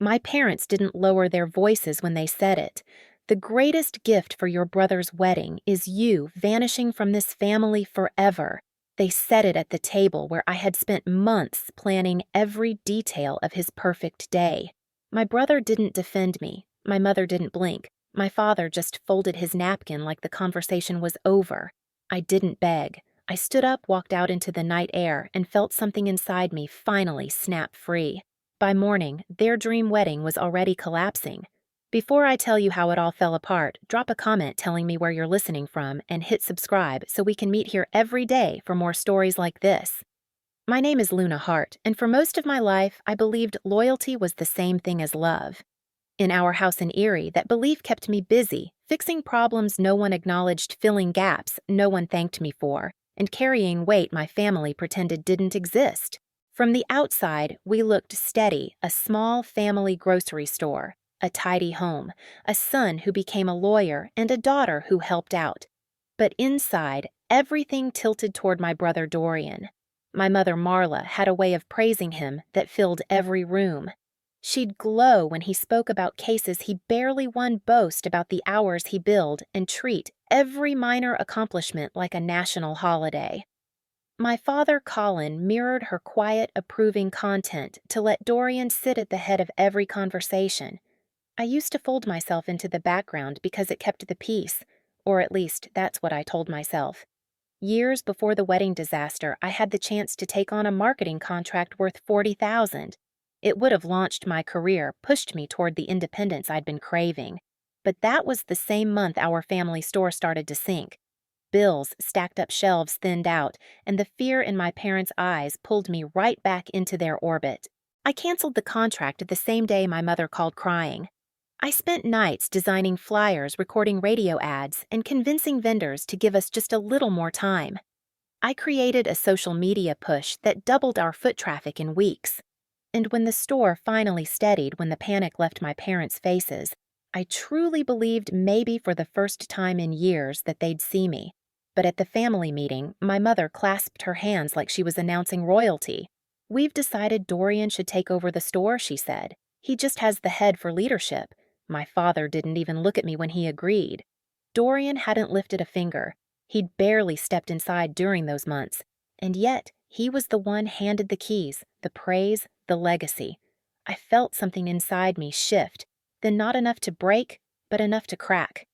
My parents didn't lower their voices when they said it. The greatest gift for your brother's wedding is you vanishing from this family forever. They said it at the table where I had spent months planning every detail of his perfect day. My brother didn't defend me. My mother didn't blink. My father just folded his napkin like the conversation was over. I didn't beg. I stood up, walked out into the night air, and felt something inside me finally snap free. By morning, their dream wedding was already collapsing. Before I tell you how it all fell apart, drop a comment telling me where you're listening from and hit subscribe so we can meet here every day for more stories like this. My name is Luna Hart, and for most of my life, I believed loyalty was the same thing as love. In our house in Erie, that belief kept me busy, fixing problems no one acknowledged, filling gaps no one thanked me for, and carrying weight my family pretended didn't exist. From the outside, we looked steady, a small family grocery store, a tidy home, a son who became a lawyer, and a daughter who helped out. But inside, everything tilted toward my brother Dorian. My mother Marla had a way of praising him that filled every room. She'd glow when he spoke about cases he barely won, boast about the hours he billed, and treat every minor accomplishment like a national holiday. My father, Colin, mirrored her quiet, approving content to let Dorian sit at the head of every conversation. I used to fold myself into the background because it kept the peace, or at least that's what I told myself. Years before the wedding disaster, I had the chance to take on a marketing contract worth $40,000. It would have launched my career, pushed me toward the independence I'd been craving. But that was the same month our family store started to sink. Bills stacked up shelves thinned out, and the fear in my parents' eyes pulled me right back into their orbit. I canceled the contract the same day my mother called crying. I spent nights designing flyers, recording radio ads, and convincing vendors to give us just a little more time. I created a social media push that doubled our foot traffic in weeks. And when the store finally steadied when the panic left my parents' faces, I truly believed maybe for the first time in years that they'd see me. But at the family meeting, my mother clasped her hands like she was announcing royalty. "We've decided Dorian should take over the store," she said. "He just has the head for leadership." My father didn't even look at me when he agreed. Dorian hadn't lifted a finger. He'd barely stepped inside during those months. And yet, he was the one handed the keys, the praise, the legacy. I felt something inside me shift, then not enough to break, but enough to crack.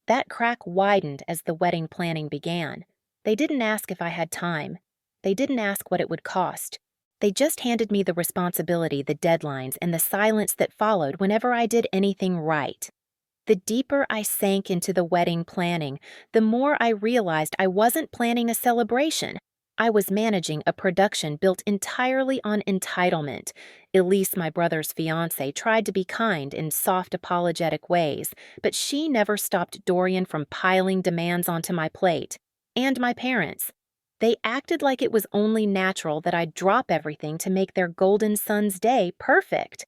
That crack widened as the wedding planning began. They didn't ask if I had time. They didn't ask what it would cost. They just handed me the responsibility, the deadlines, and the silence that followed whenever I did anything right. The deeper I sank into the wedding planning, the more I realized I wasn't planning a celebration. I was managing a production built entirely on entitlement. Elise, my brother's fiancée, tried to be kind in soft, apologetic ways, but she never stopped Dorian from piling demands onto my plate. And my parents. They acted like it was only natural that I'd drop everything to make their golden son's day perfect.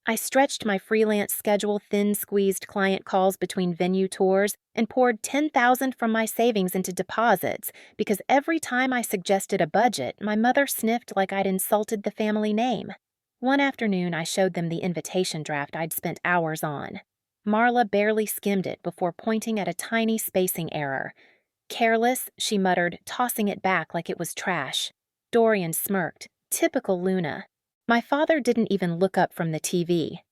I stretched my freelance schedule, thin-squeezed client calls between venue tours, and poured $10,000 from my savings into deposits because every time I suggested a budget, my mother sniffed like I'd insulted the family name. One afternoon, I showed them the invitation draft I'd spent hours on. Marla barely skimmed it before pointing at a tiny spacing error. "Careless," she muttered, tossing it back like it was trash. Dorian smirked. Typical Luna. My father didn't even look up from the TV.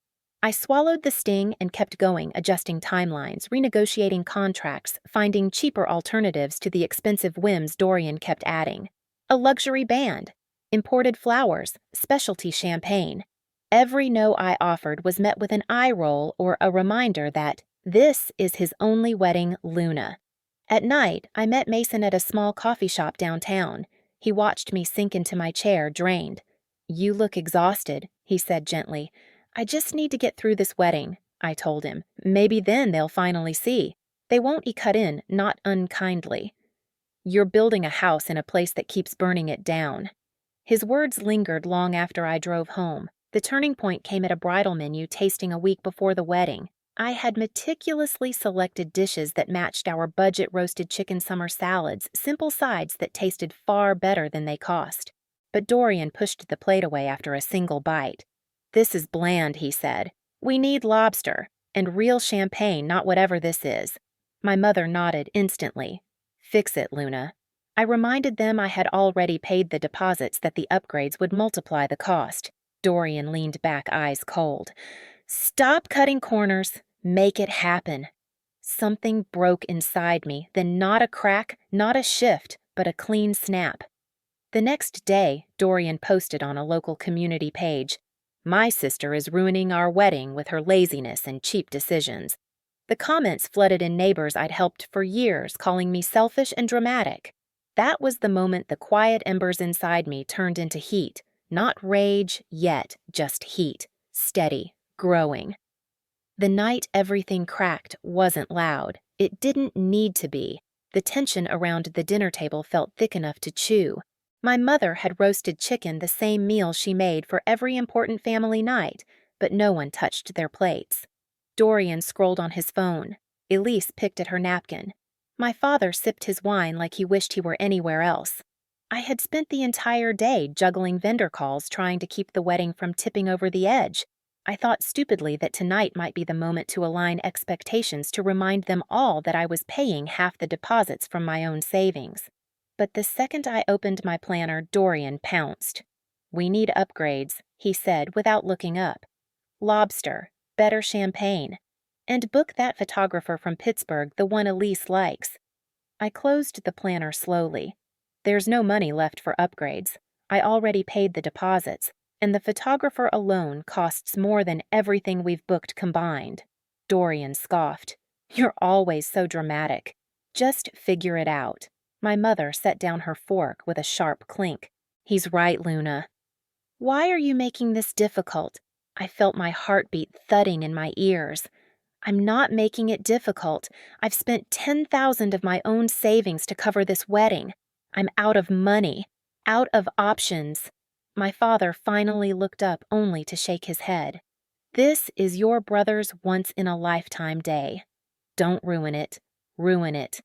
I swallowed the sting and kept going, adjusting timelines, renegotiating contracts, finding cheaper alternatives to the expensive whims Dorian kept adding. A luxury band, imported flowers, specialty champagne. Every no I offered was met with an eye roll or a reminder that this is his only wedding, Luna. At night, I met Mason at a small coffee shop downtown. He watched me sink into my chair, drained. "You look exhausted," he said gently. "I just need to get through this wedding," I told him. "Maybe then they'll finally see. They won't cut in, not unkindly." "You're building a house in a place that keeps burning it down." His words lingered long after I drove home. The turning point came at a bridal menu tasting a week before the wedding. I had meticulously selected dishes that matched our budget roasted chicken summer salads, simple sides that tasted far better than they cost. But Dorian pushed the plate away after a single bite. "This is bland," he said. "We need lobster, and real champagne, not whatever this is." My mother nodded instantly. "Fix it, Luna." I reminded them I had already paid the deposits, that the upgrades would multiply the cost. Dorian leaned back, eyes cold. "Stop cutting corners. Make it happen." Something broke inside me, then not a crack, not a shift, but a clean snap. The next day, Dorian posted on a local community page, "My sister is ruining our wedding with her laziness and cheap decisions." The comments flooded in neighbors I'd helped for years, calling me selfish and dramatic. That was the moment the quiet embers inside me turned into heat. Not rage yet, just heat. Steady, growing. The night everything cracked wasn't loud. It didn't need to be. The tension around the dinner table felt thick enough to chew. My mother had roasted chicken, the same meal she made for every important family night, but no one touched their plates. Dorian scrolled on his phone. Elise picked at her napkin. My father sipped his wine like he wished he were anywhere else. I had spent the entire day juggling vendor calls, trying to keep the wedding from tipping over the edge. I thought stupidly that tonight might be the moment to align expectations, to remind them all that I was paying half the deposits from my own savings. But the second I opened my planner, Dorian pounced. "We need upgrades," he said without looking up. "Lobster, better champagne, and book that photographer from Pittsburgh, the one Elise likes." I closed the planner slowly. There's no money left for upgrades. I already paid the deposits, and the photographer alone costs more than everything we've booked combined. Dorian scoffed. "You're always so dramatic. Just figure it out." My mother set down her fork with a sharp clink. "He's right, Luna." "Why are you making this difficult?" I felt my heartbeat thudding in my ears. "I'm not making it difficult. I've spent $10,000 of my own savings to cover this wedding. I'm out of money, out of options." My father finally looked up, only to shake his head. "This is your brother's once-in-a-lifetime day. Don't ruin it. Ruin it."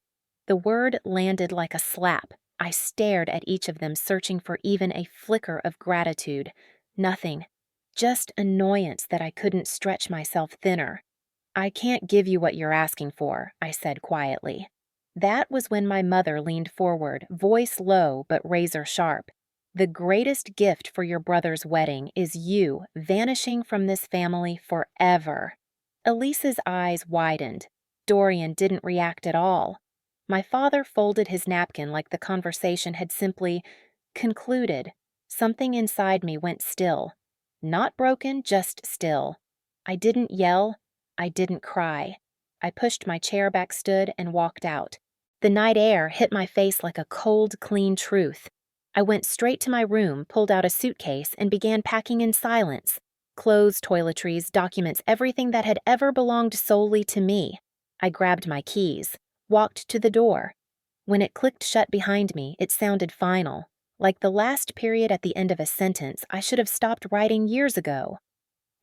The word landed like a slap. I stared at each of them, searching for even a flicker of gratitude. Nothing. Just annoyance that I couldn't stretch myself thinner. "I can't give you what you're asking for," I said quietly. That was when my mother leaned forward, voice low but razor sharp. "The greatest gift for your brother's wedding is you vanishing from this family forever." Elise's eyes widened. Dorian didn't react at all. My father folded his napkin like the conversation had simply concluded. Something inside me went still. Not broken, just still. I didn't yell. I didn't cry. I pushed my chair back, stood, and walked out. The night air hit my face like a cold, clean truth. I went straight to my room, pulled out a suitcase, and began packing in silence. Clothes, toiletries, documents, everything that had ever belonged solely to me. I grabbed my keys, walked to the door. When it clicked shut behind me, it sounded final. Like the last period at the end of a sentence I should have stopped writing years ago.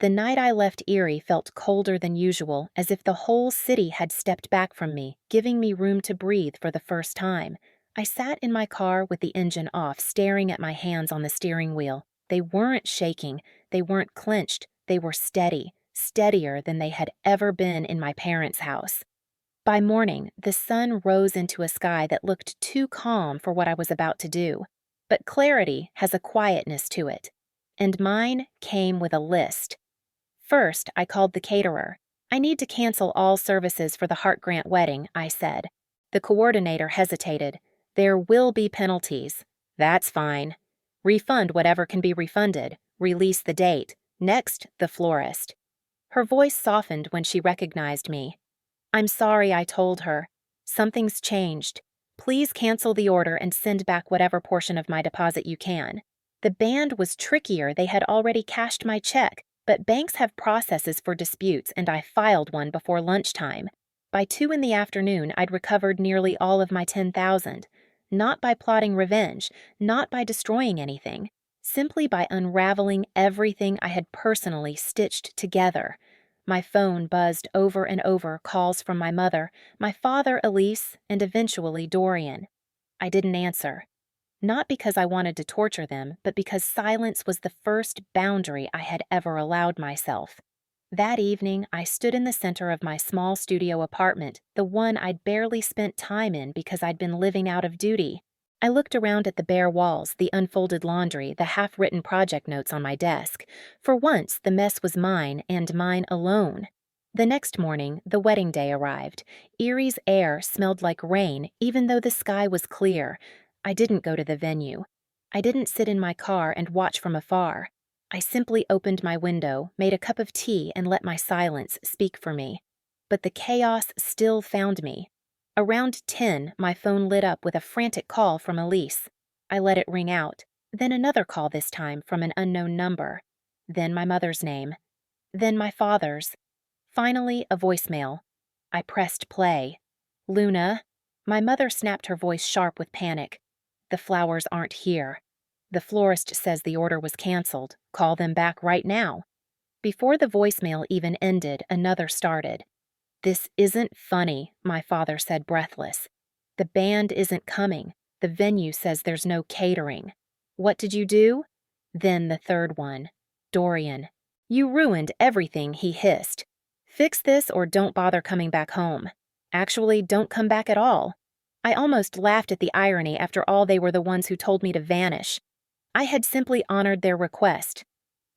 The night I left Erie felt colder than usual, as if the whole city had stepped back from me, giving me room to breathe for the first time. I sat in my car with the engine off, staring at my hands on the steering wheel. They weren't shaking, they weren't clenched, they were steady, steadier than they had ever been in my parents' house. By morning, the sun rose into a sky that looked too calm for what I was about to do. But clarity has a quietness to it. And mine came with a list. First, I called the caterer. "I need to cancel all services for the Hart Grant wedding," I said. The coordinator hesitated. "There will be penalties." "That's fine." "Refund whatever can be refunded. Release the date. Next, the florist." Her voice softened when she recognized me. "I'm sorry," I told her. "Something's changed. Please cancel the order and send back whatever portion of my deposit you can." The band was trickier. They had already cashed my check, but banks have processes for disputes, and I filed one before lunchtime. By 2 in the afternoon, I'd recovered nearly all of my $10,000. Not by plotting revenge, not by destroying anything, simply by unraveling everything I had personally stitched together. My phone buzzed over and over, calls from my mother, my father, Elise, and eventually Dorian. I didn't answer. Not because I wanted to torture them, but because silence was the first boundary I had ever allowed myself. That evening, I stood in the center of my small studio apartment, the one I'd barely spent time in because I'd been living out of duty. I looked around at the bare walls, the unfolded laundry, the half-written project notes on my desk. For once, the mess was mine and mine alone. The next morning, the wedding day arrived. Erie's air smelled like rain, even though the sky was clear. I didn't go to the venue. I didn't sit in my car and watch from afar. I simply opened my window, made a cup of tea, and let my silence speak for me. But the chaos still found me. Around 10, my phone lit up with a frantic call from Elise. I let it ring out, then another call this time from an unknown number. Then my mother's name. Then my father's. Finally, a voicemail. I pressed play. "Luna." My mother snapped her voice sharp with panic. "The flowers aren't here. The florist says the order was canceled. Call them back right now." Before the voicemail even ended, another started. "This isn't funny," my father said, breathless. "The band isn't coming. The venue says there's no catering. What did you do?" Then the third one. "Dorian. You ruined everything," he hissed. "Fix this or don't bother coming back home. Actually, don't come back at all." I almost laughed at the irony after all they were the ones who told me to vanish. I had simply honored their request.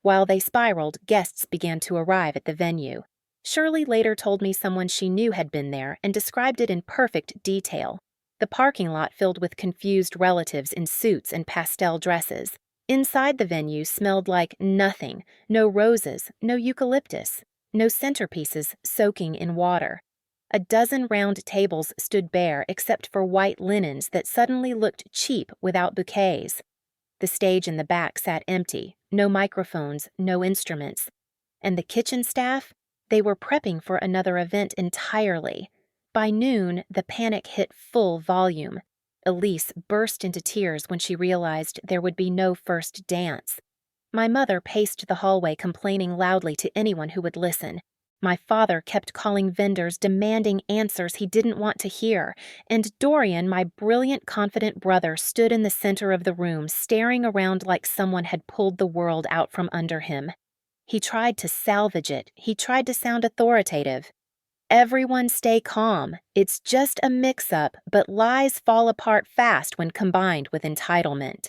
While they spiraled, guests began to arrive at the venue. Shirley later told me someone she knew had been there and described it in perfect detail. The parking lot filled with confused relatives in suits and pastel dresses. Inside the venue smelled like nothing. No roses, no eucalyptus, no centerpieces soaking in water. A dozen round tables stood bare except for white linens that suddenly looked cheap without bouquets. The stage in the back sat empty, no microphones, no instruments. And the kitchen staff? They were prepping for another event entirely. By noon, the panic hit full volume. Elise burst into tears when she realized there would be no first dance. My mother paced the hallway complaining loudly to anyone who would listen. My father kept calling vendors demanding answers he didn't want to hear, and Dorian, my brilliant, confident brother, stood in the center of the room, staring around like someone had pulled the world out from under him. He tried to salvage it. He tried to sound authoritative. "Everyone stay calm. It's just a mix-up, but lies fall apart fast when combined with entitlement."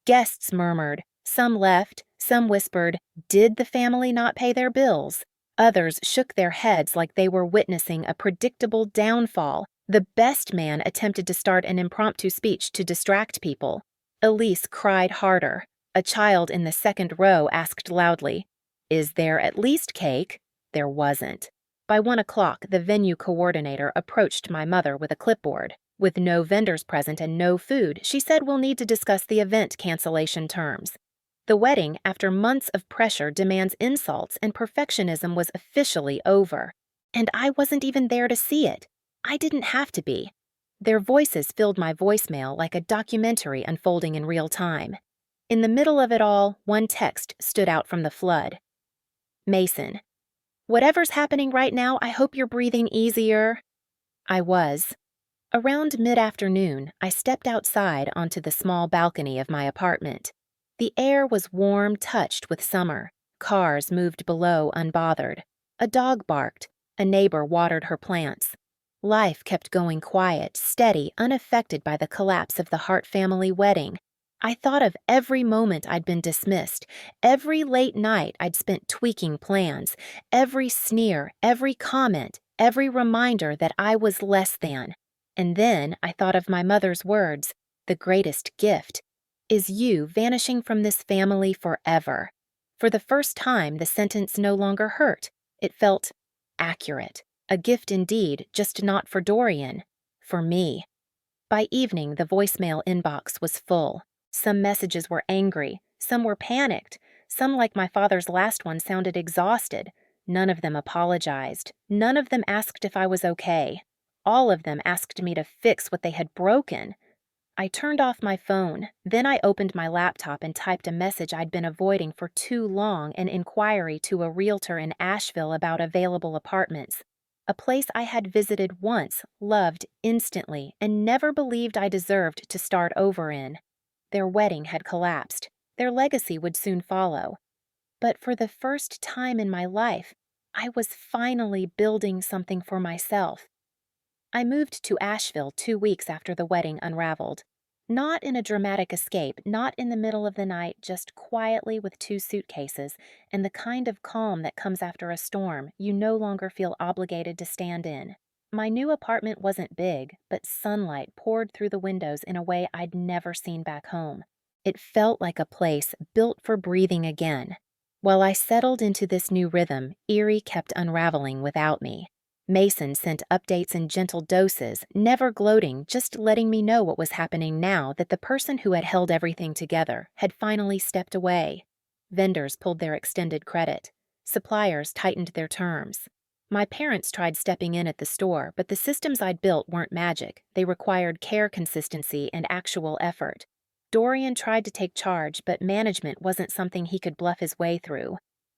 Guests murmured. Some left. Some whispered, "Did the family not pay their bills?" Others shook their heads like they were witnessing a predictable downfall. The best man attempted to start an impromptu speech to distract people. Elise cried harder. A child in the second row asked loudly, "Is there at least cake?" There wasn't. By 1 o'clock, the venue coordinator approached my mother with a clipboard. With no vendors present and no food, she said we'll need to discuss the event cancellation terms. The wedding, after months of pressure, demands insults, and perfectionism was officially over. And I wasn't even there to see it. I didn't have to be. Their voices filled my voicemail like a documentary unfolding in real time. In the middle of it all, one text stood out from the flood. "Mason. Whatever's happening right now, I hope you're breathing easier." I was. Around mid-afternoon, I stepped outside onto the small balcony of my apartment. The air was warm, touched with summer. Cars moved below unbothered. A dog barked. A neighbor watered her plants. Life kept going quiet, steady, unaffected by the collapse of the Hart family wedding. I thought of every moment I'd been dismissed, every late night I'd spent tweaking plans, every sneer, every comment, every reminder that I was less than. And then I thought of my mother's words, "The greatest gift is you vanishing from this family forever." For the first time, the sentence no longer hurt. It felt accurate. A gift indeed, just not for Dorian. For me. By evening, the voicemail inbox was full. Some messages were angry. Some were panicked. Some, like my father's last one, sounded exhausted. None of them apologized. None of them asked if I was okay. All of them asked me to fix what they had broken. I turned off my phone. Then I opened my laptop and typed a message I'd been avoiding for too long, an inquiry to a realtor in Asheville about available apartments. A place I had visited once, loved instantly, and never believed I deserved to start over in. Their wedding had collapsed. Their legacy would soon follow. But for the first time in my life, I was finally building something for myself. I moved to Asheville 2 weeks after the wedding unraveled. Not in a dramatic escape, not in the middle of the night, just quietly with 2 suitcases and the kind of calm that comes after a storm you no longer feel obligated to stand in. My new apartment wasn't big, but sunlight poured through the windows in a way I'd never seen back home. It felt like a place built for breathing again. While I settled into this new rhythm, Erie kept unraveling without me. Mason sent updates in gentle doses, never gloating, just letting me know what was happening now that the person who had held everything together had finally stepped away. Vendors pulled their extended credit. Suppliers tightened their terms. My parents tried stepping in at the store, but the systems I'd built weren't magic. They required care, consistency, and actual effort. Dorian tried to take charge, but management wasn't something he could bluff his way through.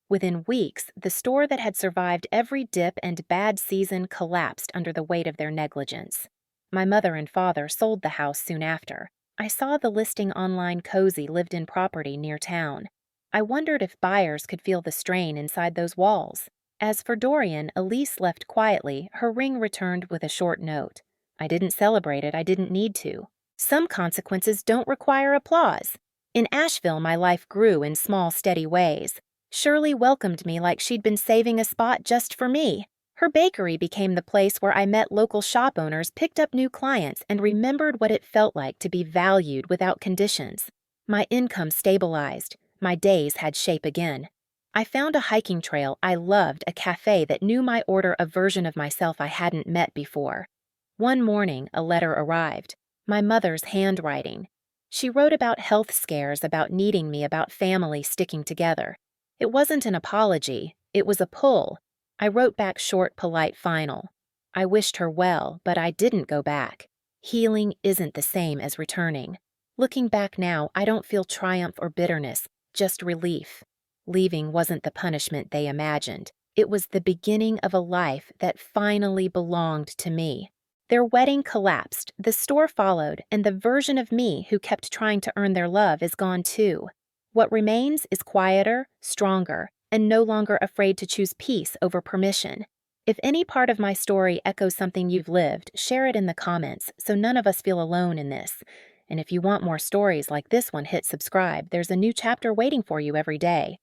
Within weeks, the store that had survived every dip and bad season collapsed under the weight of their negligence. My mother and father sold the house soon after. I saw the listing online cozy lived-in property near town. I wondered if buyers could feel the strain inside those walls. As for Dorian, Elise left quietly, her ring returned with a short note. I didn't celebrate it, I didn't need to. Some consequences don't require applause. In Asheville, my life grew in small, steady ways. Shirley welcomed me like she'd been saving a spot just for me. Her bakery became the place where I met local shop owners, picked up new clients, and remembered what it felt like to be valued without conditions. My income stabilized. My days had shape again. I found a hiking trail I loved, a cafe that knew my order, a version of myself I hadn't met before. One morning, a letter arrived. My mother's handwriting. She wrote about health scares, about needing me, about family sticking together. It wasn't an apology, it was a pull. I wrote back short, polite, final. I wished her well, but I didn't go back. Healing isn't the same as returning. Looking back now, I don't feel triumph or bitterness, just relief. Leaving wasn't the punishment they imagined. It was the beginning of a life that finally belonged to me. Their wedding collapsed, the store followed, and the version of me who kept trying to earn their love is gone too. What remains is quieter, stronger, and no longer afraid to choose peace over permission. If any part of my story echoes something you've lived, share it in the comments so none of us feel alone in this. And if you want more stories like this one, hit subscribe. There's a new chapter waiting for you every day.